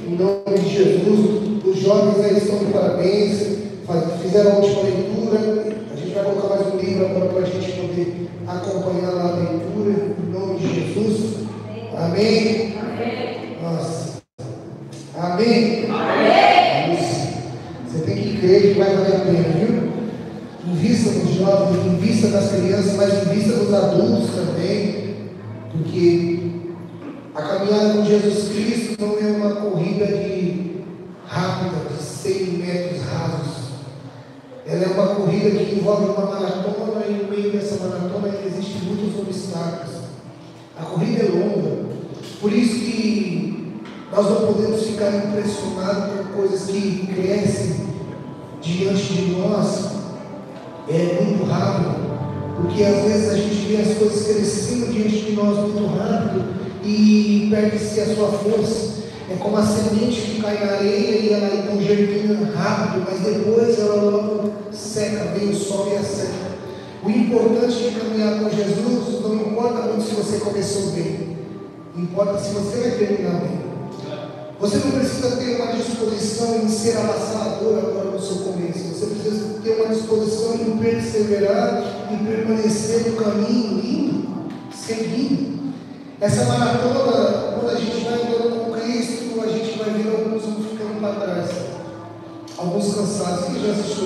em nome de Jesus. Os jovens aí estão de parabéns, fizeram a última leitura. A gente vai colocar mais um livro agora para a gente poder acompanhar lá a leitura, em nome de Jesus. Amém? Amém. Nossa. Amém? Amém. Você tem que crer que vai valer a pena, viu? Invista nos jovens, invista nas crianças, mas invista nos adultos também, porque a caminhada com Jesus Cristo não é uma corrida rápida, de 100 metros rasos. Ela é uma corrida que envolve uma maratona, e no meio dessa maratona existem muitos obstáculos. A corrida é longa, por isso que nós não podemos ficar impressionados por coisas que crescem diante de nós muito rápido, porque às vezes a gente vê as coisas crescendo diante de nós muito rápido e perde-se a sua força. É como a semente que cai na areia e ela então germina rápido, mas depois ela logo seca, vem o sol e a seca. O importante de caminhar com Jesus não importa muito se você começou bem, importa se você vai terminar bem. Você não precisa ter uma disposição em ser avassalador agora no seu começo. Você precisa ter uma disposição em perseverar e permanecer no caminho, indo, seguindo. Essa maratona, quando a gente vai andando com Cristo, a gente vai ver alguns ficando para trás. Alguns cansados. Quem já assistiu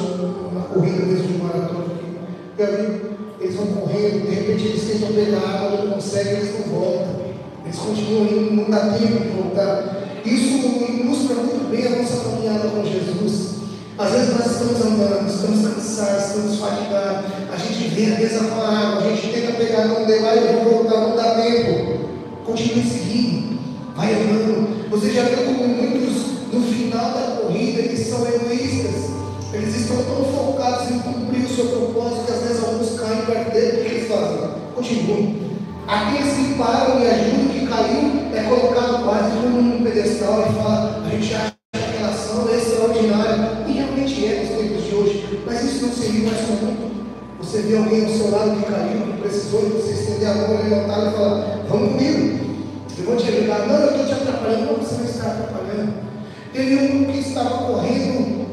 uma corrida mesmo de maratona aqui? Eles vão correndo, de repente eles tentam pegar água, não conseguem, eles não voltam. Eles continuam indo, não dá tempo de voltar. Isso ilustra muito bem a nossa caminhada com Jesus. Às vezes nós estamos andando, estamos cansados, estamos fatigados. A gente vê a mesa com a água, a gente tenta pegar, não dá, vai voltar, não dá tempo. Continue seguindo, vai andando. Você já viu como muitos no final da corrida eles são egoístas. Eles estão tão focados em cumprir o seu propósito que às vezes alguns caem perto dele. O que eles fazem? Continuem. Aqueles que param e ajudam, que caiu, é colocado quase como num pedestal e fala: a gente acha que aquela ação é extraordinária, e realmente é nos tempos de hoje, mas isso não seria mais comum. Você vê alguém ao seu lado que caiu, que precisou, e você estender a mão, levantar e falar: vamos comigo, eu vou te ajudar. Não, eu estou te atrapalhando. Não, você não está atrapalhando. Teve um que estava correndo,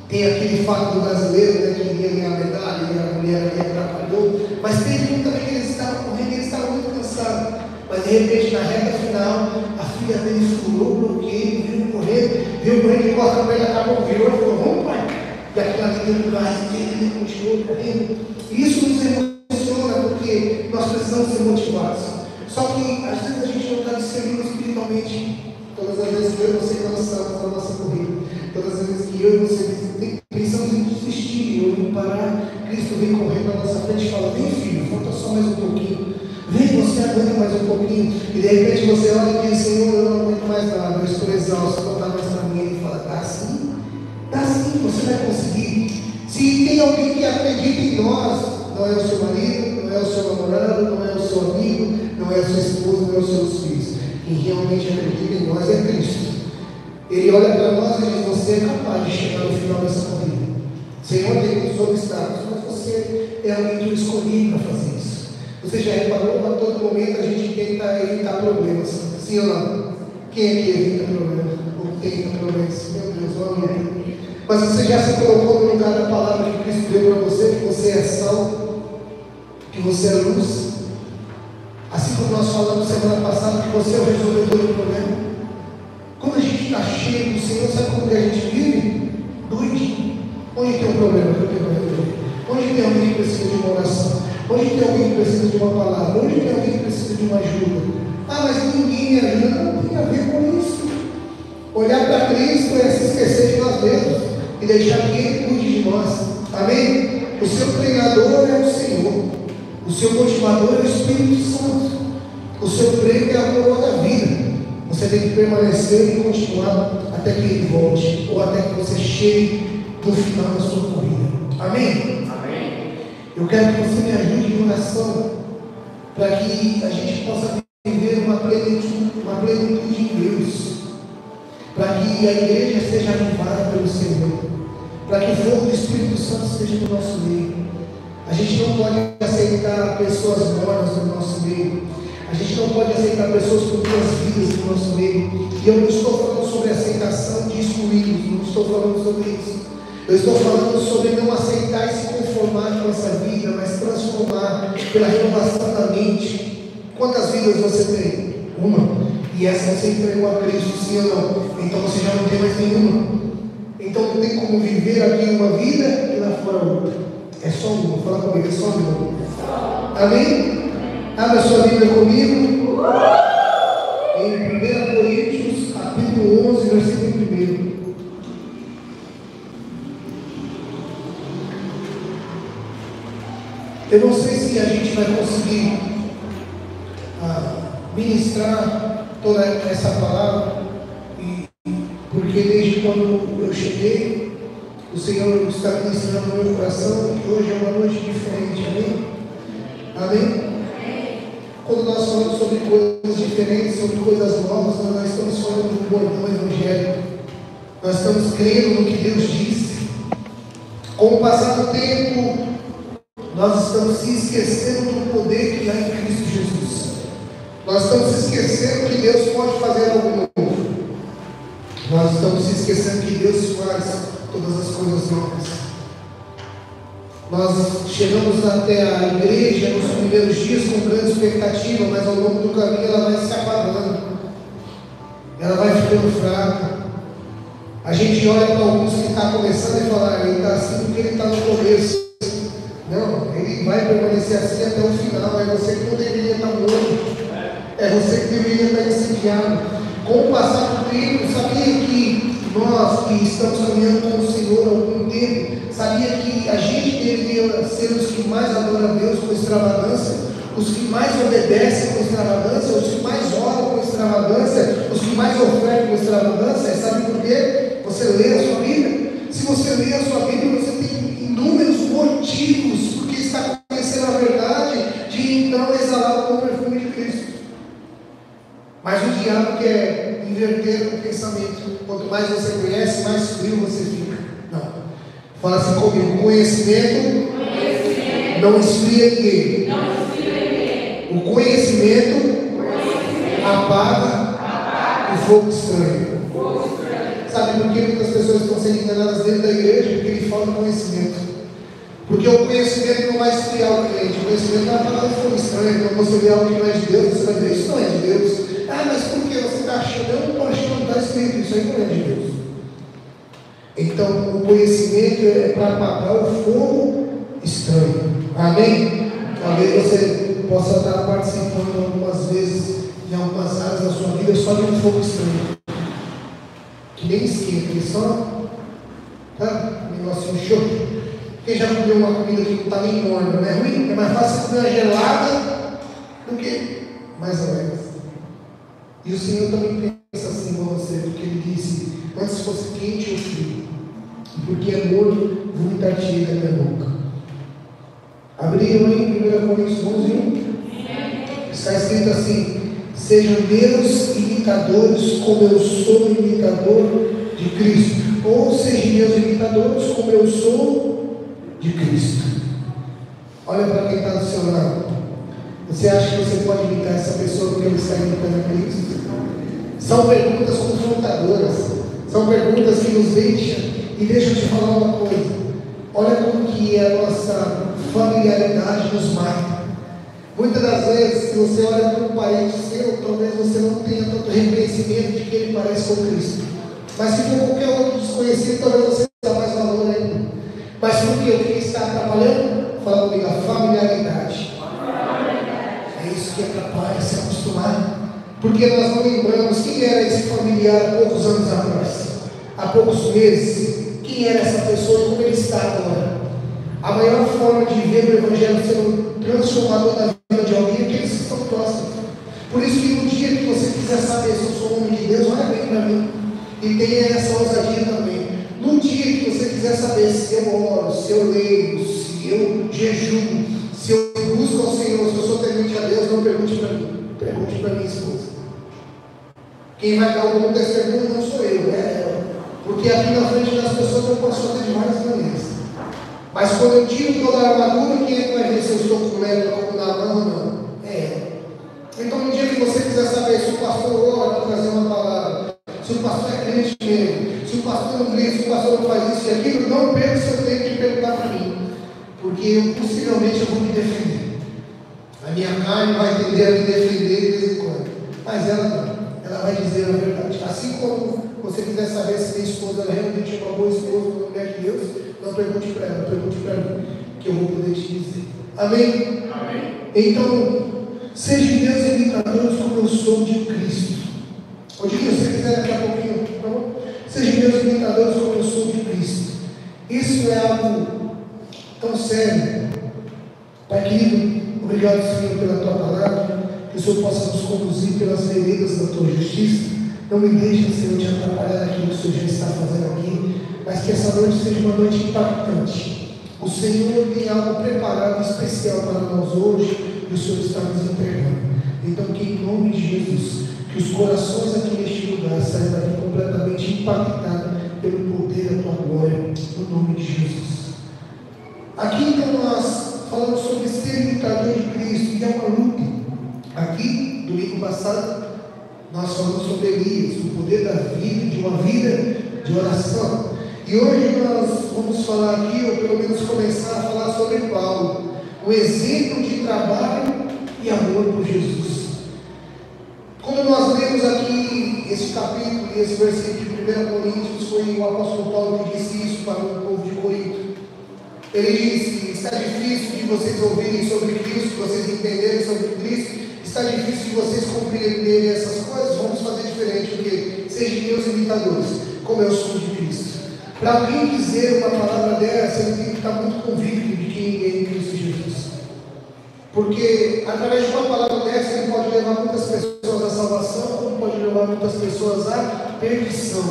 tem aquele fato do brasileiro, né, que ia ganhar a medalha e a mulher ali atrapalhou, mas teve um também que eles estavam correndo e eles estavam muito cansados, mas de repente na reta final a filha dele furou o bloqueio, veio correndo e corta para ele, acabou, virou e falou: vamos, pai. E aquilo ali deu um gás e ele continuou correndo. E isso nos emociona porque nós precisamos ser motivados. Só que às vezes a gente não está discernindo espiritualmente. Todas as vezes que eu e você cansamos na nossa corrida, todas as vezes que eu e você pensamos em desistir ou em parar, Cristo vem correndo na nossa frente e fala: vem, filho, falta só mais um pouquinho. Vem, você aguenta mais um pouquinho. E de repente você olha e diz: Senhor, eu não aguento mais nada, eu estou exausto, não dá mais para mim. Ele fala: dá sim, você vai conseguir. Se tem alguém que acredita em nós, não é o seu marido, não é o seu namorado, não é o seu amigo, não é a sua esposa, não é os seus filhos. Quem realmente acredita em nós é Cristo. Ele olha para nós e diz: você é capaz de chegar no final dessa corrida. Senhor, tem muitos obstáculos, mas você é alguém que eu escolhi para fazer isso. Você já reparou? A todo momento a gente tenta evitar problemas. Sim ou não? Quem é que evita problemas? Ou tenta problemas? Meu Deus, olha. Mas você já se colocou no lugar da palavra que Cristo deu para você, que você é sal, que você é luz? Assim como nós falamos semana passada, que você é o resolvedor do problema. Quando a gente está cheio do Senhor, sabe como que a gente vive? Doidinho. Onde tem um problema que eu tenho para resolver? Onde tem alguém que precisa de uma oração? Onde tem alguém que precisa de uma palavra? Onde tem alguém que precisa de uma ajuda? Ah, mas ninguém me ajuda. Não tem a ver com isso. Olhar para Cristo é se esquecer de nós mesmos e deixar que Ele cuide de nós. Amém? O seu treinador é o Senhor. O seu motivador é o Espírito Santo. O seu prêmio é a coroa da vida. Você tem que permanecer e continuar até que Ele volte, ou até que você chegue no final da sua corrida. Amém? Amém. Eu quero que você me ajude em oração, para que a gente possa viver uma plenitude em Deus, para que a igreja seja animada pelo Senhor, para que o fogo do Espírito Santo esteja no nosso meio. A gente não pode aceitar pessoas mornas no nosso meio. A gente não pode aceitar pessoas com duas vidas no nosso meio. E eu não estou falando sobre aceitar aceitação de excluídos. Não estou falando sobre isso. Eu estou falando sobre não aceitar e se conformar com essa vida, mas transformar pela renovação da mente. Quantas vidas você tem? Uma. E essa você entregou a Cristo, sim ou não? Então você já não tem mais nenhuma. Então não tem como viver aqui uma vida e lá fora outra. É só uma. Fala comigo, é só uma. Amém? Abra sua Bíblia comigo. Em 1 Coríntios, capítulo 11, versículo 1. Eu não sei se a gente vai conseguir ministrar toda essa palavra, porque desde quando eu cheguei, o Senhor está ministrando no meu coração, e hoje é uma noite diferente, amém? Amém? Quando nós falamos sobre coisas diferentes, sobre coisas novas, nós estamos falando do bordão evangélico, nós estamos crendo no que Deus disse. Com o passar do tempo, nós estamos se esquecendo do poder que há em Cristo Jesus. Nós estamos se esquecendo que Deus pode fazer algo novo. Nós estamos se esquecendo que Deus faz todas as coisas novas. Nós chegamos até a igreja nos primeiros dias com grande expectativa, mas ao longo do caminho ela vai se apagando. Ela vai ficando fraca. A gente olha para alguns que estão começando e fala, ele está assim porque ele está no começo. Não, ele vai permanecer assim até o final. É você que não deveria estar morto. É você que deveria estar incendiado. Com o passar do tempo, sabia que nós que estamos caminhando com o Senhor há algum tempo, sabia que a gente deveria ser os que mais adoram a Deus com extravagância, os que mais obedecem com extravagância, os que mais oram com extravagância, os que mais ofertam com extravagância. Sabe por quê? Você lê a sua Bíblia. Se você lê a sua Bíblia, você tem inúmeros motivos porque está conhecendo a verdade de então exalar o bom perfume de Cristo. Mas o diabo quer inverter o pensamento. Quanto mais você conhece, mais frio você fica. Não. Fala assim comigo: conhecimento não esfria ninguém. O conhecimento apaga o fogo estranho. Sabe por que muitas pessoas estão sendo enganadas dentro da igreja? Porque ele falta conhecimento. Porque o conhecimento não vai esfriar o crente. O conhecimento vai apagar o fogo estranho. Quando você vê algo que não é de Deus, você vai dizer: isso não é de Deus. Ah, mas por que você está achando? Eu não estou achando, não está escrito. Isso aí não é de Deus. Então o conhecimento é para apagar o fogo estranho. Amém? Talvez você possa estar participando algumas vezes em algumas áreas da sua vida só de um fogo estranho. Que nem esquenta, que só um negocinho show. Quem já comeu uma comida que não está nem morna, não é ruim? É mais fácil comer uma gelada do que mais ou menos. E o Senhor também pensa assim com você, porque Ele disse: antes fosse quente ou frio, porque é morno, vomitar-te da minha boca. Abriram em 1 Coríntios 11:1. Está escrito assim: sejam meus imitadores, como eu sou imitador de Cristo. Ou sejam meus imitadores, como eu sou de Cristo. Olha para quem está do seu lado. Você acha que você pode imitar essa pessoa porque ele está imitando a Cristo? São perguntas confrontadoras. São perguntas que nos deixam. E deixa eu te falar uma coisa. Olha como que a nossa familiaridade nos mata. Muitas das vezes, se você olha para um parente seu, talvez você não tenha tanto reconhecimento de que ele parece com Cristo. Mas se for qualquer outro desconhecido, talvez você dê mais valor ainda. Mas por quê? O que está atrapalhando? Fala comigo: a familiaridade. É isso que atrapalha, se acostumar. Porque nós não lembramos quem era esse familiar há poucos anos atrás, há poucos meses. Quem era essa pessoa e como ele está agora. A maior forma de ver o Evangelho sendo transformador na vida de alguém é aqueles que estão próximos. Por isso que no dia que você quiser saber se eu sou homem de Deus, olha bem para mim. E tenha essa ousadia também. No dia que você quiser saber se eu oro, se eu leio, se eu jejuo, se eu busco ao Senhor, se eu sou temente a Deus, não pergunte para mim. Pergunte para minha esposa. Quem vai dar o bom testemunho não sou eu, é ela. Porque aqui na frente das pessoas eu posso fazer de várias maneiras. Mas quando eu tiro toda a armadura, quem é que vai ver se eu estou com lepra como na mão ou não? É ela. Então no dia que você quiser saber se o pastor ora para trazer uma palavra, se o pastor é crente mesmo, se o pastor não grita, se o pastor não faz isso e aquilo, não perca seu tempo de perguntar para mim, porque eu possivelmente eu vou me defender. A minha carne vai tender a me defender de vez em quando, mas ela não, ela vai dizer a verdade. Assim como você quiser saber se minha esposa realmente é uma boa esposa, uma mulher de Deus, não pergunte para ela, pergunte para mim, que eu vou poder te dizer. Amém? Amém. Então, sejam meus imitadores como eu sou de Cristo. Onde que você quiser daqui a pouquinho, tá bom? Sejam meus imitadores como eu sou de Cristo. Isso é algo tão sério. Pai querido, obrigado, Senhor, pela tua palavra, que o Senhor possa nos conduzir pelas veredas da tua justiça. Não me deixe, Senhor, te atrapalhar naquilo que o Senhor já está fazendo aqui, mas que essa noite seja uma noite impactante. O Senhor tem algo preparado especial para nós hoje e o Senhor está nos entregando. Então, que em nome de Jesus, que os corações aqui neste lugar saiam daqui completamente impactados pelo poder da tua glória, no nome de Jesus. Aqui então nós falamos sobre ser imitador de Cristo, e é uma luta. Aqui, domingo passado, nós falamos sobre Elias, o poder da vida, de uma vida de oração. E hoje nós vamos falar aqui, ou pelo menos começar a falar sobre Paulo, o exemplo de trabalho e amor por Jesus. Quando nós lemos aqui esse capítulo e esse versículo de 1 Coríntios, foi o apóstolo Paulo que disse isso para o povo de Corinto. Ele disse: está difícil de vocês ouvirem sobre Cristo, vocês entenderem sobre Cristo, está difícil de vocês compreenderem essas coisas, vamos fazer diferente, porque sejam meus imitadores, como eu sou de Cristo. Para alguém dizer uma palavra dessa, ele tem que estar muito convicto de quem é em Cristo Jesus. Porque através de uma palavra dessa, ele pode levar muitas pessoas à salvação, como pode levar muitas pessoas à perdição.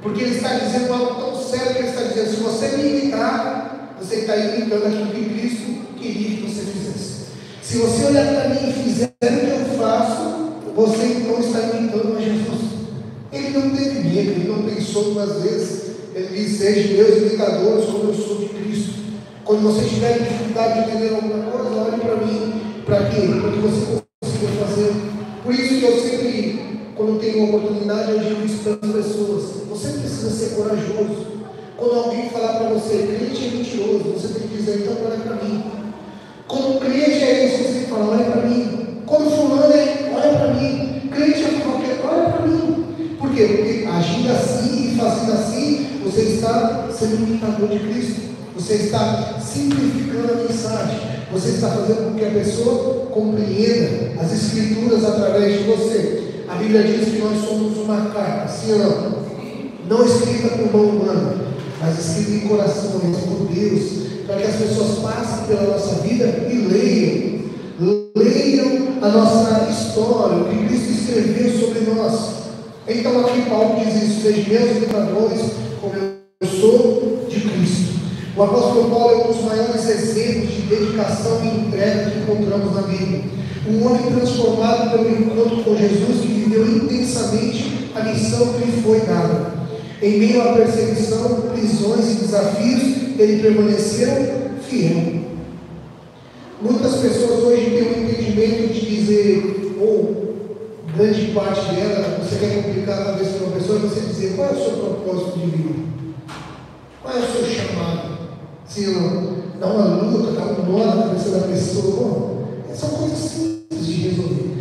Porque ele está dizendo algo tão sério que ele está dizendo: se você me imitar, você está imitando aquilo que Cristo queria que você fizesse. Se você olhar para mim e fizer o que eu faço, você então está imitando a Jesus. Ele não teve medo, ele não pensou duas vezes. Ele diz: sejam meus imitadores como eu sou de Cristo. Quando você tiver dificuldade de entender alguma coisa, olhe para mim. Para quê? Para que você consiga fazer. Por isso que eu sempre, quando tenho oportunidade, eu digo isso para as pessoas: você precisa ser corajoso. Quando alguém falar para você, crente é mentiroso, você tem que dizer: então olha para mim. Quando crente é isso, você tem que falar: olha para mim. Quando fulano é, olha para mim. Crente é qualquer, olha para mim. Por quê? Porque agindo assim e fazendo assim, você está sendo imitador de Cristo. Você está simplificando a mensagem. Você está fazendo com que a pessoa compreenda as Escrituras através de você. A Bíblia diz que nós somos uma carta, sim ou não? Não escrita por mão humana, mas escrita em corações por Deus, para que as pessoas passem pela nossa vida e leiam a nossa história, o que Cristo escreveu sobre nós. Então aqui Paulo diz isso: sejam meus imitadores, como eu sou de Cristo. O apóstolo Paulo é um dos maiores exemplos de dedicação e entrega que encontramos na Bíblia. Um homem transformado pelo encontro com Jesus, que viveu intensamente a missão que lhe foi dada. Em meio à perseguição, prisões e desafios, ele permaneceu fiel. Muitas pessoas hoje têm um entendimento de dizer, ou grande parte dela, você quer complicar a cabeça de uma pessoa e você dizer: qual é o seu propósito de vida? Qual é o seu chamado? Se dá uma luta, dá um nó na cabeça da pessoa, são coisas simples de resolver.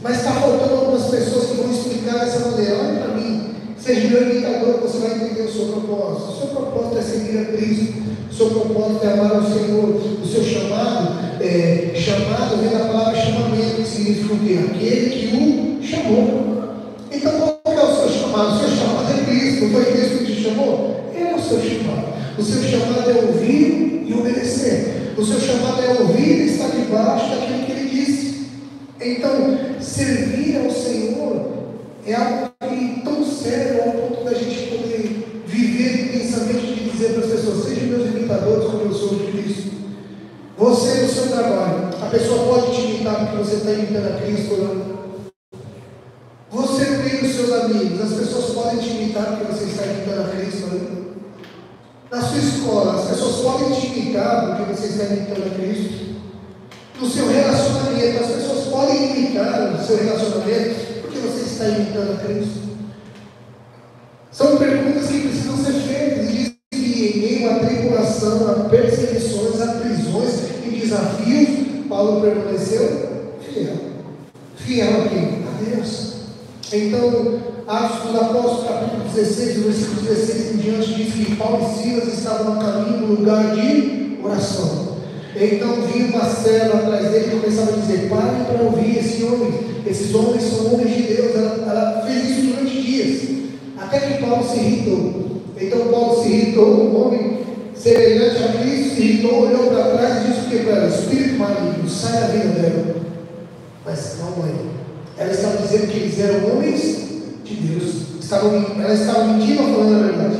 Mas está faltando algumas pessoas que vão explicar dessa maneira: olha para mim, seja meu imitador, você vai entender o seu propósito. O seu propósito é seguir a Cristo, o seu propósito é amar ao Senhor, o seu chamado vem da palavra chamamento, que significa o quê? Aquele que o chamou. Então qual é o seu chamado? O seu chamado é Cristo. Não foi Cristo que te chamou? Ele é o seu chamado. O seu chamado é ouvir e obedecer. O seu chamado é ouvir e estar debaixo daquilo que ele disse. Então, servir ao Senhor é algo tão sério ao ponto da gente poder viver intensamente, de dizer para as pessoas: sejam meus imitadores como eu sou de Cristo. Você no seu trabalho, a pessoa pode te imitar porque você está imitando a Cristo ou não? Você no meio dos seus amigos, as pessoas podem te imitar porque você está imitando a Cristo ou não? Na sua escola, as pessoas podem te imitar porque você está imitando a Cristo. No seu relacionamento, as pessoas podem imitar o seu relacionamento porque você está imitando a Cristo. permaneceu fiel. Fiel a quem? A Deus. Então, Atos dos Apóstolos, capítulo 16, versículo 16 em diante, diz que Paulo e Silas estavam no caminho no lugar de oração. Então vinha uma serva atrás dele e começava a dizer: parem para ouvir esse homem, esses homens são homens de Deus. Ela fez isso durante dias, até que Paulo se irritou. Então Paulo se irritou, um homem semelhante a Cristo se irritou, olhou para trás e disse o que para ela? Espírito maligno, sai da vida dela. Mas calma aí, ela estava dizendo que eles eram homens de Deus. Ela estava mentindo ou falando a verdade?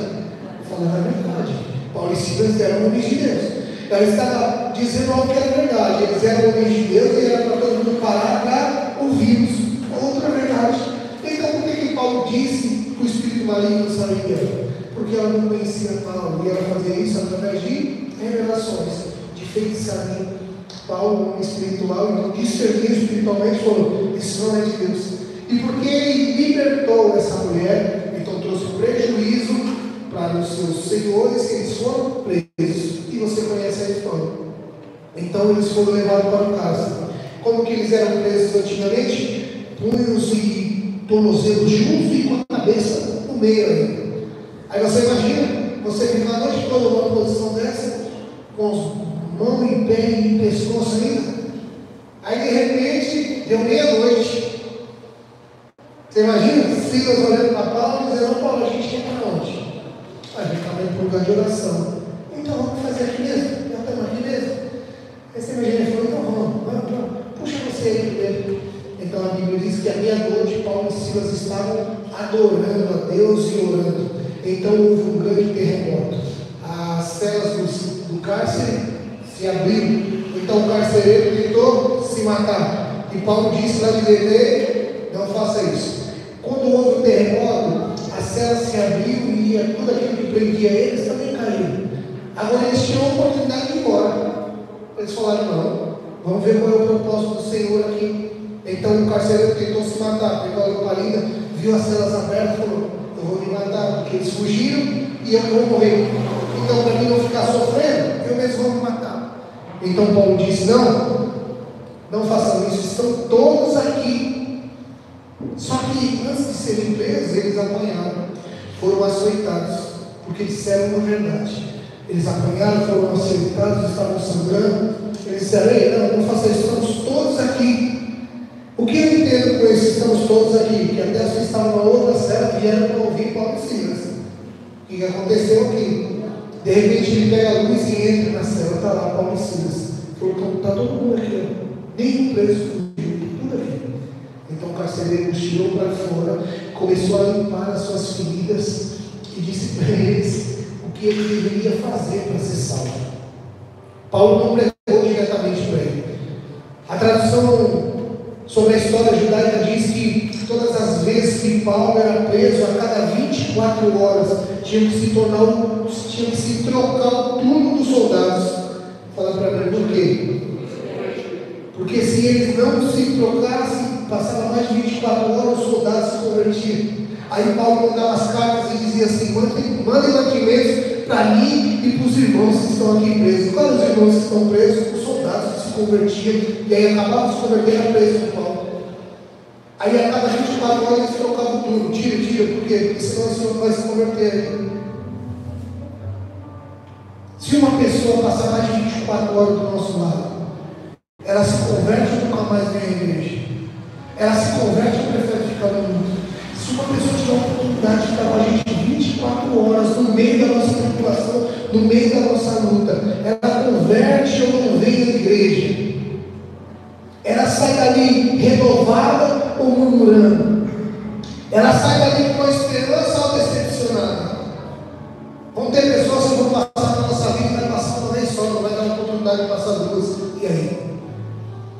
Falando a verdade. Paulo e Silas eram homens de Deus. Ela estava dizendo algo que era verdade. Eles eram homens de Deus e era para todo mundo parar para ouvi-los. Outra verdade. Então por que Paulo disse que o espírito maligno saía dela? Porque ela não conhecia Paulo e ela fazia isso através de revelações, de feitiçaria. Paulo, um homem espiritual, então discerniu espiritualmente, falou: isso não é de Deus. E porque ele libertou essa mulher, então trouxe prejuízo para os seus senhores, eles foram presos. E você conhece a história. Então eles foram levados para o cárcere. Como que eles eram presos antigamente? Punhos e tornozelos juntos e com a cabeça no meio ainda. Aí você imagina, você ficar a noite toda numa posição dessa, com as mãos em pé e em pescoço ainda. Aí de repente, deu meia-noite. Você imagina? Silas olhando para Paulo e dizendo: não, Paulo, a gente quer para onde? A gente está indo para um lugar de oração. Então vamos fazer aqui mesmo? Já estamos aqui mesmo? Aí você imagina, ele falou: então vamos. Puxa você aí primeiro. Então a Bíblia diz que à meia-noite Paulo e Silas estavam adorando a Deus e orando. Então houve um grande terremoto. As celas do cárcere se abriram. Então o carcereiro tentou se matar. E Paulo disse lá de dentro: não faça isso. Quando houve o terremoto, a cela se abriu e tudo aquilo que prendia eles também caiu. Agora eles tinham a oportunidade de ir embora. Eles falaram: não, vamos ver qual é o propósito do Senhor aqui. Então o carcereiro tentou se matar, pegou a lamparina, viu as celas abertas e falou: eu vou me matar, porque eles fugiram e eu vou morrer. Então, para mim não ficar sofrendo, eu mesmo vou me matar. Então Paulo disse: não façam isso, estão todos aqui. Só que antes de serem presos, eles apanharam, foram açoitados, porque disseram a verdade. Eles apanharam, foram açoitados, estavam sangrando. Eles disseram: ei, não faça isso, estamos todos aqui. O que eu entendo com isso, estamos todos aqui? Que até os que estavam na outra cela vieram para ouvir Paulo e Silas. O que aconteceu aqui? De repente ele pega a luz e entra na cela, está lá Paulo e Silas. Falou: está todo mundo aqui, nenhum preso fugiu, tudo aqui. Então o carcereiro tirou para fora, começou a limpar as suas feridas e disse para eles o que ele deveria fazer para ser salvo. Paulo não pregou diretamente para ele. A tradução sobre a história judaica diz que todas as vezes que Paulo era preso, a cada 24 horas, tinha que se trocar o turno dos soldados. Fala para mim, por quê? Porque se eles não se trocassem, passava mais de 24 horas, os soldados se convertiam. Aí Paulo mandava as cartas e dizia assim: mandem mantimentos para mim e para os irmãos que estão aqui presos. Quais os irmãos que estão presos? Os soldados que se convertiam, e aí acabavam de se converter a preso de Paulo. Aí a cada 24 horas eles trocavam o turno: tira, por quê? Porque senão esse homem vai se converter. Se uma pessoa passar mais de 24 horas do nosso lado, ela se converte ou nunca mais vem à igreja? Ela se converte ou prefere ficar no mundo? Se uma pessoa tiver a oportunidade de estar com a gente 24 horas no meio da nossa tribulação, no meio da nossa luta, ela converte ou não vem à igreja? Ela sai dali renovada ou murmurando? Ela sai dali com a esperança ou decepcionada? Vão ter pessoas que vão passar na nossa vida, vai passar uma vez só, não vai dar a oportunidade de passar duas. E aí?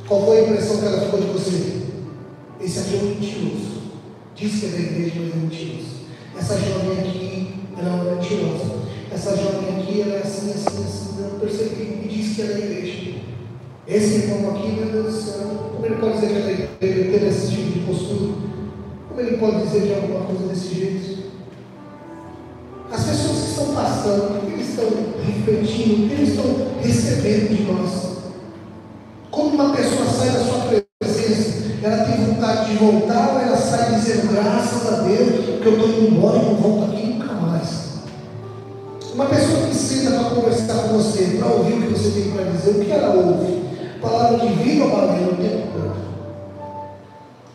Qual foi a impressão que ela ficou de você? Esse aqui é um mentiroso. Diz que é da igreja, mas é mentiroso. Essa jovem aqui, ela é uma mentirosa. Essa jovem aqui, ela é assim, não percebi, e diz que é da igreja. Esse irmão aqui, meu Deus do céu, como ele pode dizer que é da igreja, ter esse tipo de postura? Como ele pode dizer que é alguma coisa desse jeito? As pessoas que estão passando, o que eles estão refletindo, o que eles estão recebendo de nós? Quando uma pessoa sai da graças a Deus, que eu estou indo embora e não volto aqui nunca mais. Uma pessoa que senta para conversar com você, para ouvir o que você tem para dizer, o que ela ouve? Palavra de vida ou barulho o tempo todo?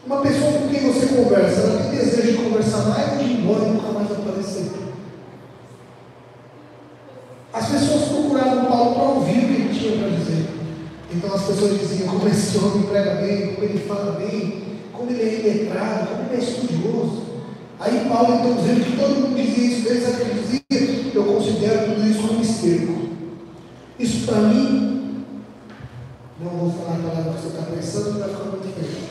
Uma pessoa com quem você conversa, ela tem desejo de conversar mais ou de ir embora e nunca mais aparecer? As pessoas procuravam Paulo para ouvir o que ele tinha para dizer. Então as pessoas diziam: como esse homem prega bem, como ele fala bem, como ele é letrado, como ele é estudioso. Aí Paulo, então, dizendo que todo mundo dizia isso dele, sabe o que ele dizia? Eu considero tudo isso como esterco. Isso para mim, não vou falar a palavra que você está pensando, vai ficar muito feio.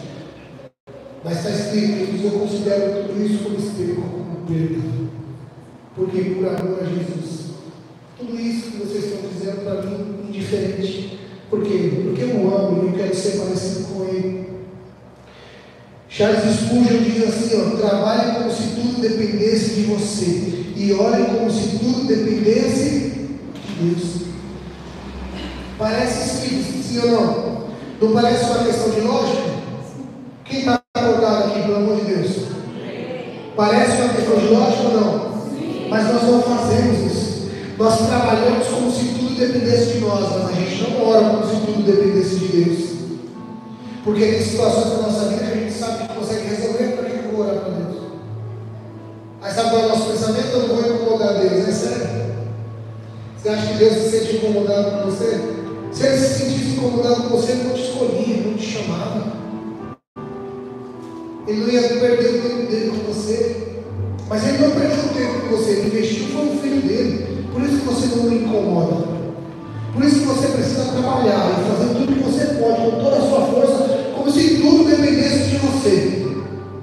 Mas está escrito, ele diz: eu considero tudo isso como esterco, como perda. Porque por amor a Jesus. Tudo isso que vocês estão dizendo para mim, indiferente. Por quê? Porque eu amo e eu quero ser parecido com ele. Charles Spurgeon diz assim, ó: trabalhe como se tudo dependesse de você e ore como se tudo dependesse de Deus. Parece simples, sim ou não? Não parece uma questão de lógica? Quem está acordado aqui, pelo amor de Deus? Parece uma questão de lógica ou não? Mas nós não fazemos isso. Nós trabalhamos como se tudo dependesse de nós, mas a gente não ora como se tudo dependesse de Deus. Porque tem situações da nossa vida que a gente sabe que consegue resolver, para que eu vou orar para Deus? Aí sabe qual é o nosso pensamento? Eu não vou incomodar Deus, é sério? Você acha que Deus se sente incomodado com você? Se Ele se sentisse incomodado com você, Ele não te escolhia, Ele não te chamava. Ele não ia perder o tempo dele com você. Mas Ele não perdeu o tempo com você, Ele investiu foi o filho dele. Por isso que você não me incomoda. Por isso que você precisa trabalhar e fazer tudo que você pode, com toda a sua força, como se tudo dependesse de você.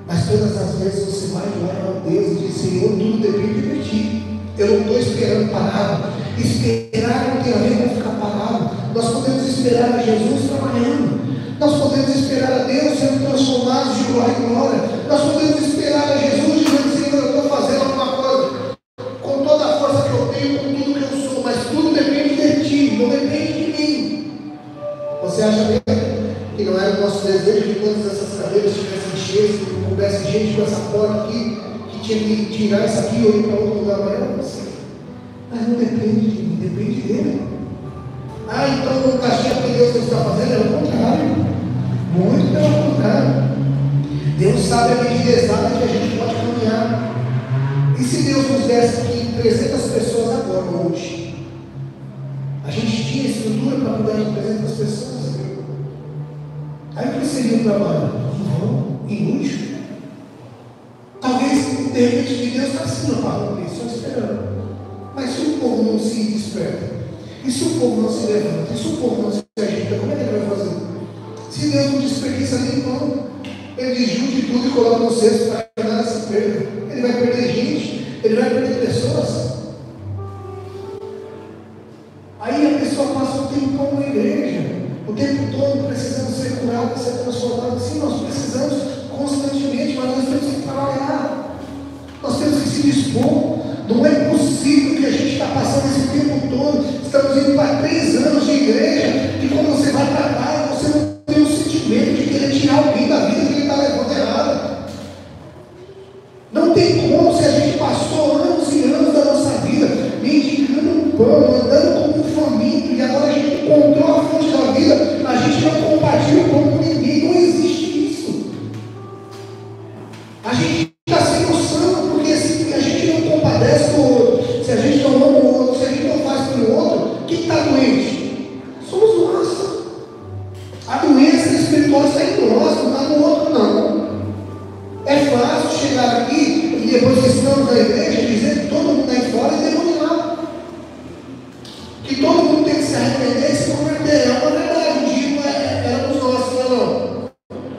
Mas todas as vezes você vai orar a Deus e diz: Senhor, tudo depende de ti. Eu não estou esperando parado. Esperar não tem a ver com ficar parado. Nós podemos esperar a Jesus trabalhando. Nós podemos esperar a Deus sendo transformados de glória em glória. Nós podemos esperar a Jesus dizendo: Senhor, eu estou fazendo alguma coisa com toda a força que eu tenho, com tudo que eu sou, mas tudo depende de ti, não depende de mim. Você acha mesmo que não era o nosso desejo que todas essas cadeiras estivessem cheias, que coubesse gente com essa porta aqui, que tinha que tirar isso aqui ou ir para outro lugar amanhã? Mas não depende de mim, depende dele. Ah, então não está cheio porque Deus não está fazendo? É o contrário, muito pelo contrário. Deus sabe a medida exata que a gente pode caminhar. E se Deus nos desse aqui 300 pessoas agora, hoje, a gente tinha estrutura para cuidar de 300 pessoas? Aí o que seria um trabalho? Não, inútil. Talvez, de repente, de Deus está assim, só esperando. Mas se o povo não se desperta, e se o povo não se levanta, e se o povo não se agita, como é que ele vai fazer? Se Deus não desperdiça nem pão, Ele disjunte tudo e coloca no cesto para que nada se perda. Ele vai perder gente, ele vai perder pessoas. Aí a pessoa passa um tempão na igreja, o tempo todo precisando ser curado, ser transformado. Sim, nós precisamos constantemente, mas nós temos que trabalhar, nós temos que se dispor. Não é possível que a gente está passando esse tempo todo, estamos indo para 3 anos de igreja, que quando você vai para casa, você não tem o sentimento de querer tirar alguém da vida que ele está levando errado. Não tem como, se a gente passou anos e anos da nossa vida mendicando um pão, andando como um faminto, e agora a gente encontrou a fonte da vida, a gente não compartilha o pão com ninguém. Não existe isso. A gente está sem noção, porque se a gente não compadece do outro, se a gente não ama o outro, se a gente não faz pelo outro, quem está doente? Somos nós. A doença espiritual está em nós, não está no outro, não. É fácil chegar aqui e depois que estamos na igreja dizer que todo mundo está fora e demonizar. Que todo mundo tem que se arrepender e se converter. É uma verdade. Um dia éramos nós, sim ou não?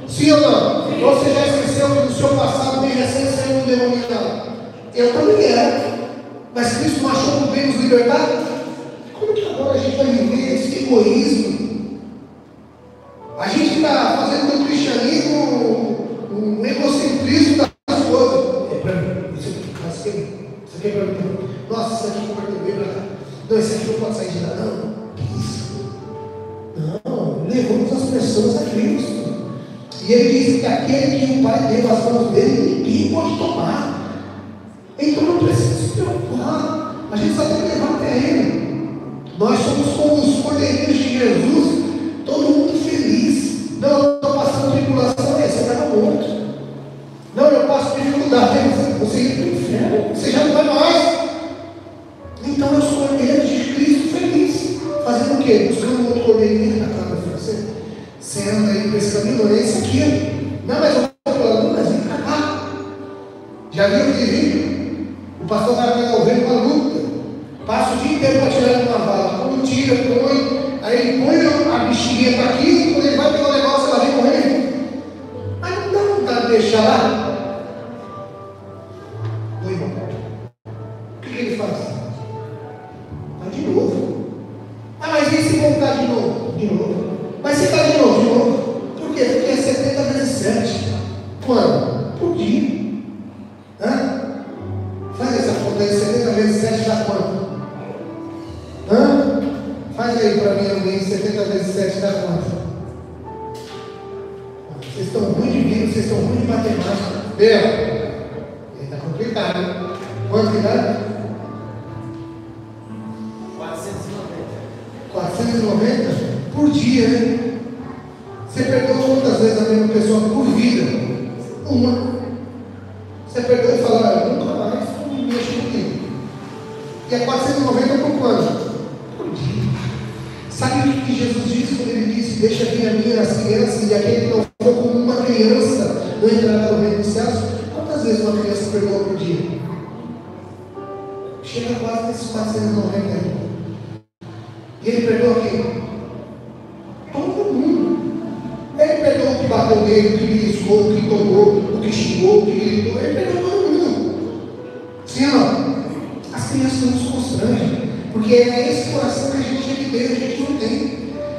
Sim ou não? Você já esqueceu que no seu passado bem recente saiu um demonizado? Eu também era. Mas Cristo não achou por bem nos libertar? Como que agora a gente vai viver esse egoísmo? A gente está fazendo do cristianismo um egocentrismo das coisas. É para mim, isso aqui é para mim. Nossa, isso aqui converteu bem para cá. Não, isso aqui não pode sair de lá, não. Que isso? Não, levamos as pessoas a Cristo. E E ele disse que aquele que o Pai deu as mãos dele, ninguém pode tomar. Então não precisa se preocupar. A gente só tem que levar até ele. Nós somos como os cordeirinhos de Jesus, todo mundo feliz. Não, eu estou passando tribulação, você estava morto. Não, eu passo dificuldade, você ia para o inferno, você já não vai mais. Então eu sou cordeiro de Cristo feliz. Fazendo o quê? Buscando outro cordeirinho na casa de você. Você anda aí para esse caminho, não é esse aqui. Não, mas eu vou para lá, mas vem para cá. Já viu o que vídeo? O pastor vai resolver uma luta. Passa o dia inteiro para tirar uma bala. Quando tira, põe. Aí ele põe a bexiguinha para aqui. Quando ele vai pegar o negócio, ela vem correndo. Mas não dá vontade de deixar lá. Oi, irmão. O que ele faz? Vai de novo. Ah, mas e se voltar de novo? De novo. Mas se está de novo? De novo. Por quê? Porque é 70 vezes 7. Quando? Por dia. Hã? Faz essa conta aí, 70 vezes 7 dá quanto? Hã? Faz aí para mim alguém, 70 vezes 7 dá quanto? Vocês estão ruins de vida, vocês estão ruins de matemática. Está complicado. Quanto que dá? 490 por dia, né? Você perdoa quantas vezes a mesma pessoa por vida? Uma. Você perdoa e fala, nunca mais, não mexe comigo. E é 490 por quanto? Por dia. Sabe o que Jesus disse quando ele disse, deixa vir a mim as crianças, e aquele que não for como uma criança não entrará no reino dos céus? Quantas vezes uma criança perdoa por dia? Chega quase nesses 490 aí. E ele perdoa quem? Todo mundo. Ele perdoa o que bateu nele, o que beliscou, o que tomou, o que xingou, o que gritou. Ele perdoa todo mundo. Sim ou não? As crianças não nos constrangem. Porque é esse coração que a gente tem que ter, a gente não tem.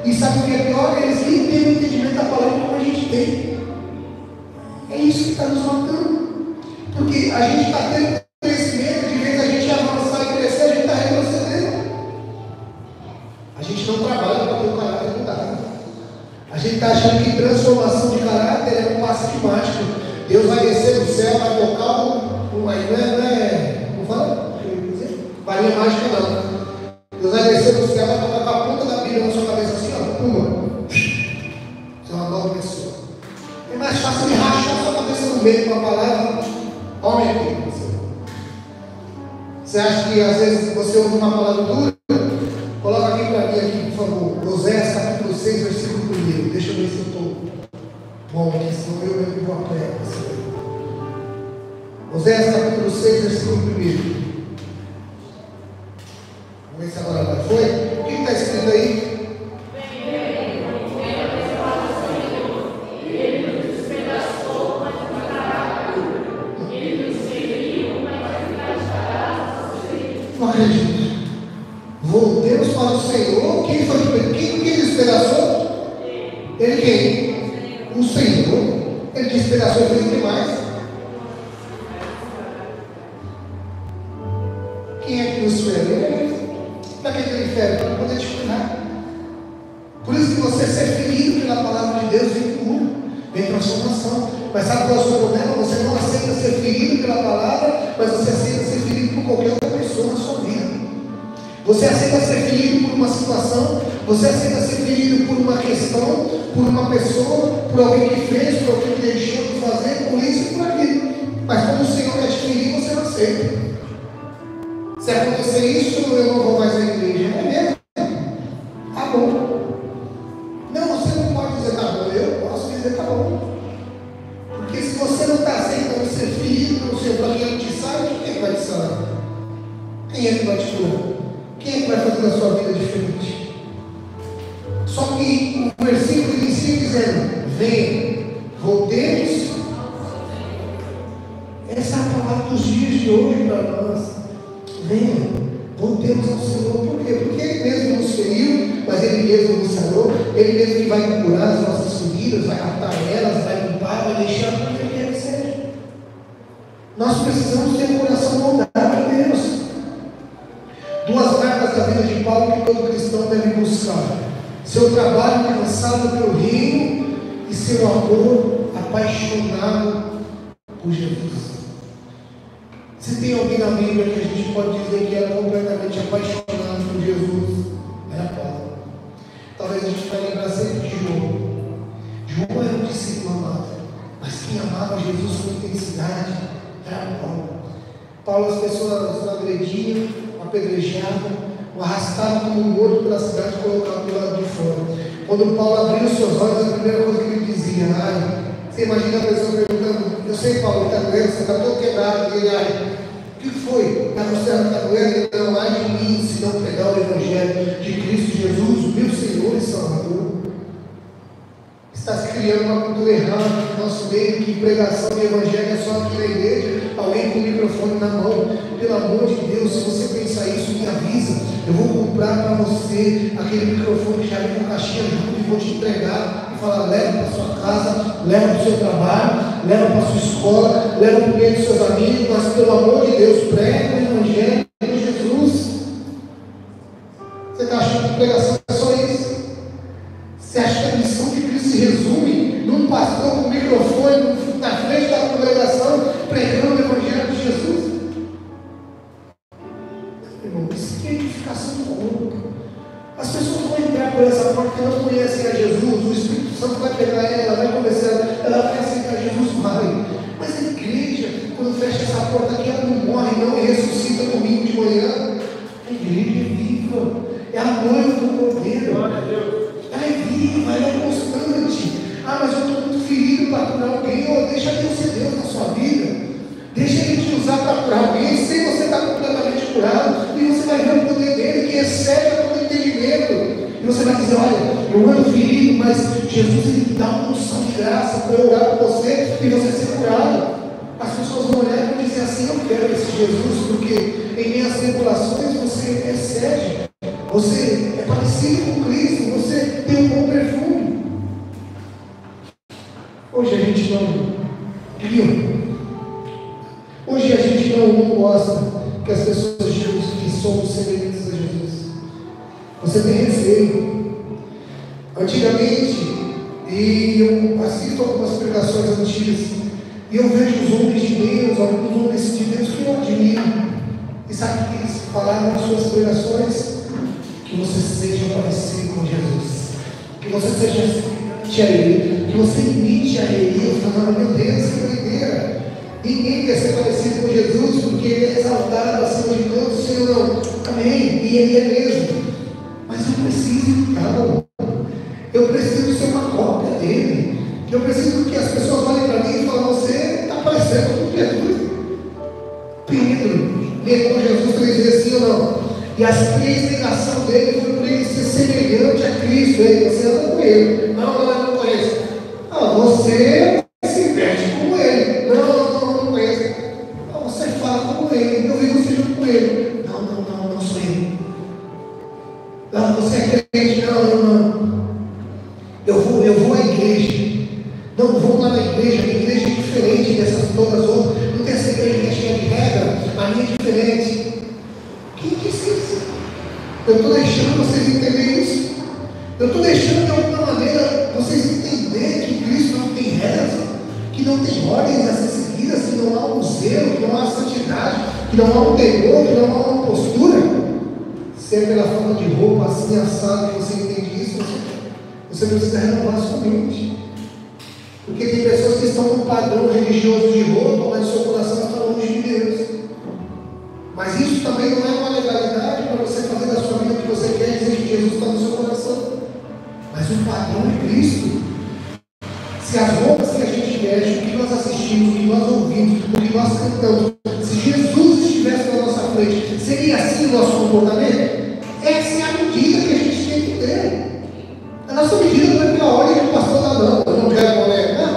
E sabe o que é pior? Eles nem têm o entendimento da palavra como a gente tem. É isso que está nos matando. Porque a gente está tendo crescimento, de vez a gente avançar e crescer, a gente está retrocedendo. A gente não trabalha para ter o caráter mudado. A gente está achando que transformação de caráter é um passe de mágico. Deus vai descer do céu, vai tocar não fala? Varinha mágica não. Deus vai descer do céu, vai tocar com a ponta da Bíblia na sua cabeça assim, ó, puma. Você é uma nova pessoa. É mais fácil de rachar sua cabeça no meio com a palavra. Homem aqui. Você acha que às vezes você ouve uma palavra dura? Coloca aqui para mim, aqui, por favor. Oséias capítulo 6, versículo 1. Deixa eu ver se eu estou bom aqui, senão eu mesmo vou apanhar. Oséias capítulo 6, versículo 1. Vamos ver se agora vai. Foi? O que está escrito aí? Não acredito. Voltemos para o Senhor. Quem foi? Quem despedaçou? Ele quem? O Senhor. Ele despedaçou e fez o que mais? Quem é que nos fere? Ele. Para que ele fere? Para poder te curar. Por isso que você ser ferido pela palavra de Deus vem cura, vem transformação. Mas sabe qual é o seu problema? Você não aceita ser ferido pela palavra, mas você aceita ser ferido por qualquer outra pessoa na sua vida. Você aceita ser ferido por uma situação, você aceita ser ferido por uma questão, por uma pessoa, por alguém que fez, por alguém que deixou de fazer, por isso e por aquilo. Mas como o Senhor quer te ferir, você não aceita. Se acontecer isso, eu não vou mais à igreja. É mesmo? Tá bom. Não, você não pode dizer tá bom, eu posso dizer tá bom. Porque se você não está aceitando ser ferido pelo Senhor para que Ele te saiba, quem é que vai te sarar? Quem é que vai te curar? Quem é que vai fazer a sua vida diferente? Só que o versículo inicia dizendo: venha, voltemos. Essa é a palavra dos dias de hoje para nós. Venha, voltemos ao Senhor. Por quê? Porque Ele mesmo nos feriu, mas Ele mesmo nos sarou. Ele mesmo que vai curar as nossas feridas, vai atar elas, vai limpar, vai deixar como Ele quer que seja. Nós precisamos ter um coração moldado a Deus. Duas marcas da vida de Paulo que todo cristão deve buscar: seu trabalho incansável pelo reino e seu amor apaixonado por Jesus. Se tem alguém na Bíblia que a gente pode dizer que era completamente apaixonado por Jesus, era Paulo. Talvez a gente vai lembrar sempre de João. João era um discípulo amado, mas quem amava Jesus com intensidade era Paulo. Paulo, as pessoas o agrediam, o apedrejavam, o arrastavam como um morto pela cidade e colocavam do lado de fora. Quando Paulo abriu os seus olhos, a primeira coisa que ele dizia: ai, você imagina a pessoa perguntando: eu sei, Paulo, está doendo, você está todo quebrado. E ele: ai, o que foi? Está mostrando que está doendo? Não, ai de mim, se não pregar o Evangelho de Cristo Jesus, o meu Senhor e Salvador. Está se criando uma cultura errada no nosso meio, que pregação de Evangelho é só aqui na igreja, alguém com o microfone na mão. Pelo amor de Deus, se você pensar isso, me avisa. Eu vou comprar para você aquele microfone que já vem com caixinha junto e vou te entregar e falar: leva para sua casa, leva para o seu trabalho, leva para a sua escola, leva para o meio dos seus amigos, mas pelo amor de Deus, prega o Evangelho de Jesus. Você está achando que pregação é só isso? Você acha que a missão de Cristo se resume num pastor com o microfone na frente da congregação pregando o Evangelho de Jesus? Irmão, isso aqui é edificação do corpo. As pessoas vão entrar por essa porta que não conhecem a Jesus, o Espírito Santo vai pegar ela, vai conversar, ela vai aceitar Jesus, vai. Mas a igreja, quando fecha essa porta aqui, ela não morre não e ressuscita domingo de manhã. A igreja é viva, é a noiva do Cordeiro. Glória a Deus. Ela é viva, ela é constante. Ah, mas eu estou muito ferido para curar alguém. Oh, deixa Deus ser Deus na sua vida. Deixa Ele te usar para curar alguém, sem você estar completamente curado. E você vai ver o poder dele, que excede a todo entendimento. E você vai dizer: olha, eu ando ferido, mas Jesus Ele dá uma unção de graça para eu orar por você e você ser curado. As pessoas vão olhar e vão dizer assim: eu quero esse Jesus, porque em minhas tribulações você excede. Você é parecido com Cristo, você tem um bom perfume. Hoje a gente não viu. Hoje a gente não gosta que as pessoas digam que somos semelhantes a Jesus. Você tem receio. Antigamente, e eu assisto algumas pregações antigas, e eu vejo os homens de Deus, alguns homens de Deus que eu admiro. E sabe o que eles falaram nas suas pregações? Que você seja parecido com Jesus, que você seja semelhante a Ele, que você imite a Ele. Eu falava: meu Deus, que doideira! Ninguém quer ser parecido com Jesus, porque Ele é exaltado acima de todos, Senhor. Não. Amém, e Ele é mesmo. Mas eu preciso, não. Eu preciso ser uma cópia dele. Eu preciso que as pessoas olhem para mim e falem: você está parecendo com Jesus. Pedro negou Jesus 3 vezes, sim ou não? E as 3 negações dele foi para ele ser semelhante a Cristo. Ele: você anda com ele. Não, eu não conheço. Não, você se veste como ele. Não conheço. Não, você fala como ele. Eu vi você junto com ele. Não sou ele. Não, você é crente. Não. Eu vou à igreja. Não, vou lá na igreja. A igreja é diferente dessas todas outras. Não tem essa igreja que é cheia de regra. A minha é diferente. Quem disse isso? Eu estou deixando vocês entenderem isso. Eu estou deixando de alguma maneira vocês entenderem que Cristo não tem regras, que não tem ordens a ser seguidas, que não há um zelo, que não há santidade, que não há um temor, que não há uma postura. Se é pela falta de roupa assim assado que você entende isso, você precisa renovar a sua mente. Porque tem pessoas que estão no padrão religioso de roupa, mas o seu coração está longe de Deus. Mas isso também não é uma legalidade para você fazer da sua vida o que você quer, dizer que Jesus está no seu coração. Mas o padrão é Cristo. Se as roupas que a gente veste, o que nós assistimos, o que nós ouvimos, o que nós cantamos, se Jesus estivesse na nossa frente, seria assim o nosso comportamento? Essa é a medida que a gente tem que ter. A nossa medida não é pela ordem que o pastor dá, não. Eu não quero boné, né?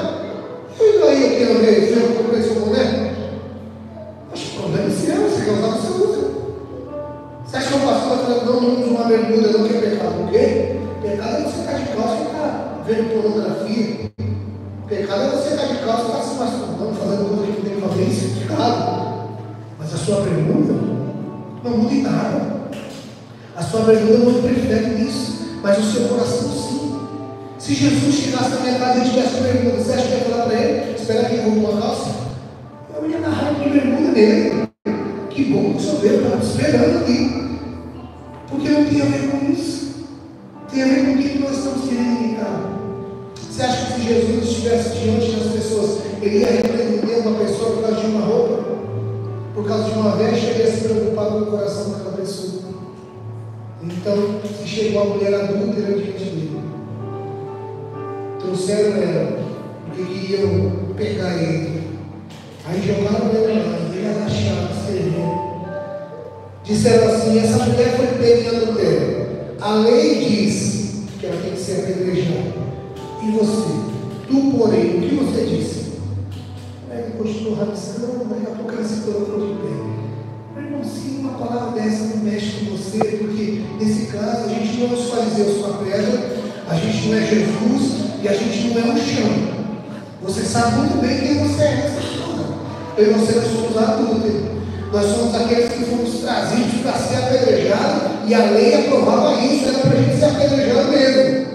E daí eu quero ver se eu comprei seu boné? Acho que o problema é seu, você quer usar, você usa. Você acha que o pastor está falando: não usa uma bermuda, não, que é pecado? Por quê? Pecado é você estar de calça e estar vendo pornografia. Pecado é você estar de calça e estar se masturbando, fazendo coisa que não tem que fazer. Isso é pecado. Mas a sua bermuda não muda em nada. A sua bermuda não interfere nisso, mas o seu coração sim. Se Jesus chegasse na minha casa e tivesse bermuda, você acha que eu ia falar para ele? Espera que eu vou uma calça? Eu ia narrar de bermuda nele. Que bom que o senhor veio, estava esperando aqui. Porque não tem a ver com isso. Tem a ver com o que nós estamos querendo imitar. Você acha que se Jesus estivesse diante das pessoas, ele ia repreender uma pessoa por causa de uma roupa? Por causa de uma veste, ele ia se preocupar com o coração daquela pessoa. Então, se chegou a mulher adúltera diante dele, trouxeram ela, porque queriam pegar ele. Aí jogaram ele lá, ele agachado, escrevendo. Disseram assim: essa mulher foi pega em adultério. A lei diz que ela tem que ser apedrejada. E você? Tu, porém, o que você disse? Aí ele continuou rabiscando, daqui a pouco ele se colocou de pé. Meu irmão, se uma palavra dessa não mexe com você, porque nesse caso a gente não é os fariseus com a pedra, a gente não é Jesus e a gente não é o chão. Você sabe muito bem quem você é nessa história. Eu e você, nós somos adúlteros. Nós somos aqueles que fomos trazidos para ser apedrejados e a lei aprovava isso, era para a gente ser apedrejado mesmo.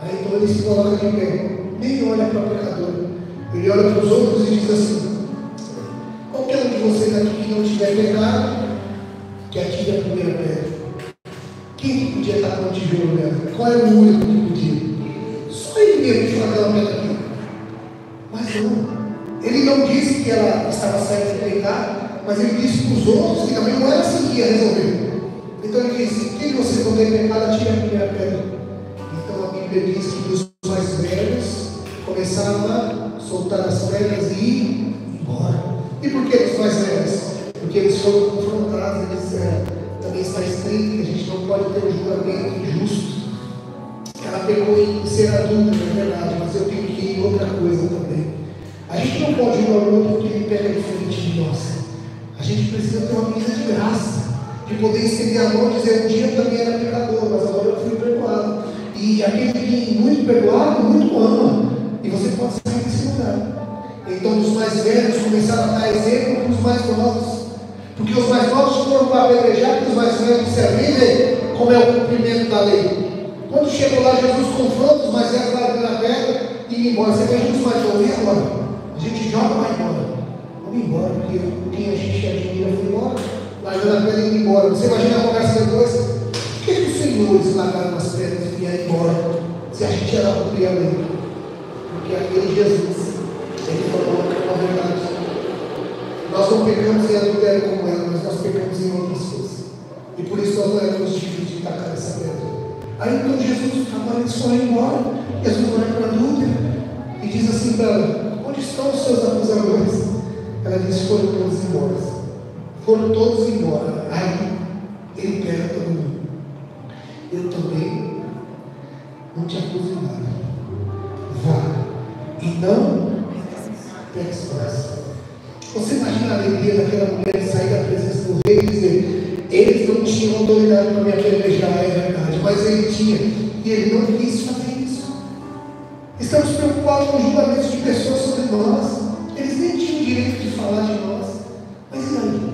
Aí então ele se coloca de pé, nem olha para o pecador, ele olha para os outros e diz assim: qualquer um de vocês aqui que não tiver pecado, que atire a primeira pedra. Quem que podia estar com o tijolo dela? Qual era o único que podia? Só ele mesmo tinha aquela pedra aqui. Mas não. Ele não disse que ela estava saindo de pecar, mas ele disse para os outros que também não era assim que ia resolver. Então ele disse: quem de vocês não tem pecado, atire a primeira pedra. Então a Bíblia diz que os mais velhos começaram a soltar as pedras e ir embora. E por que os mais velhos? Porque eles foram confrontados, eles disseram: também está escrito que a gente não pode ter um julgamento injusto. Ela pegou em ser adulta, é verdade, mas eu tenho que ir em outra coisa também. A gente não pode julgar o outro porque ele pega diferente de nós. A gente precisa ter uma medida de graça, de poder estender a mão e dizer: um dia eu também era pecador, mas agora eu fui perdoado. E aquele que é muito perdoado, muito ama. E você pode sair desse lugar. Então os mais velhos começaram a dar exemplo para os mais novos. Porque os mais novos foram para apedrejar, porque os mais velhos disseram: vem como é o cumprimento da lei. Quando chegou lá, Jesus confronta os mais velhos largando a pedra e ir embora. Você veja os mais novos: e agora? A gente joga e vai embora. Vamos embora, porque quem a gente admira foi embora, largando a pedra e indo embora. Você imagina a conversa depois? Por que os senhores largaram as pedras e vieram embora, se a gente era cumprir a lei? Porque aquele Jesus, ele falou a verdade. Nós não pecamos em adultério como ela, mas nós pecamos em outras coisas. E por isso nós não éramos dignos de tacar essa pedra. Aí então Jesus, agora eles foram embora. Jesus olha para a adúltera e diz assim para ela: onde estão os seus acusadores? Ela diz: foram todos embora. Foram todos embora. Aí ele pega todo mundo: eu também não te acuso de nada. Vá e não peques mais. Você imagina a alegria daquela mulher de sair da presença do rei e dizer: eles não tinham autoridade para me apedrejar, é verdade, mas ele tinha, e ele não quis fazer isso. Estamos preocupados com julgamentos de pessoas sobre nós. Eles nem tinham direito de falar de nós. Mas e aí?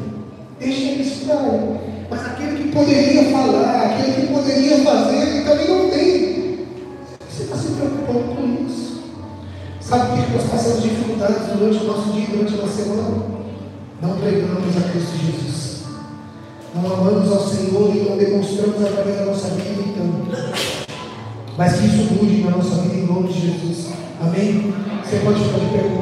Deixa eles para aí. Mas aquele que poderia falar, aquele que poderia fazer, ele também não tem. Você está se preocupando com isso? Sabe por que nós passamos dificuldades durante o nosso dia, durante a nossa semana? Não pregamos a Cristo Jesus. Não amamos ao Senhor e não demonstramos através da nossa vida, então. Mas que isso mude na nossa vida em nome de Jesus. Amém? Você pode ficar de pergunta.